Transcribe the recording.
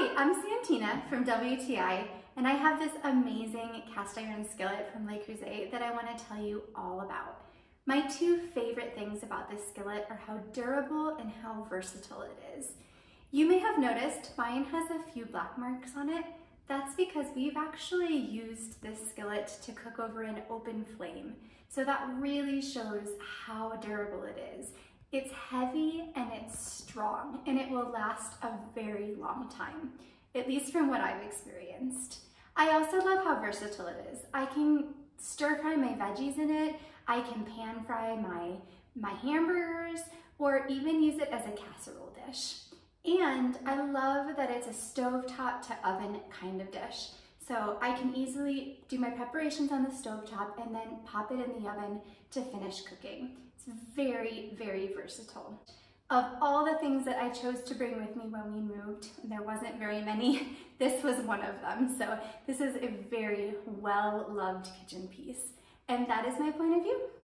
Hi, I'm Santina from WTI, and I have this amazing cast iron skillet from Le Creuset that I want to tell you all about. My two favorite things about this skillet are how durable and how versatile it is. You may have noticed mine has a few black marks on it. That's because we've actually used this skillet to cook over an open flame. So that really shows how durable it is. It's heavy and it's strong, and it will last a very long time, at least from what I've experienced. I also love how versatile it is. I can stir fry my veggies in it, I can pan fry my hamburgers, or even use it as a casserole dish. And I love that it's a stovetop to oven kind of dish. So I can easily do my preparations on the stovetop and then pop it in the oven to finish cooking. It's very, very versatile. Of all the things that I chose to bring with me when we moved, there wasn't very many, this was one of them. So this is a very well-loved kitchen piece. And that is my point of view.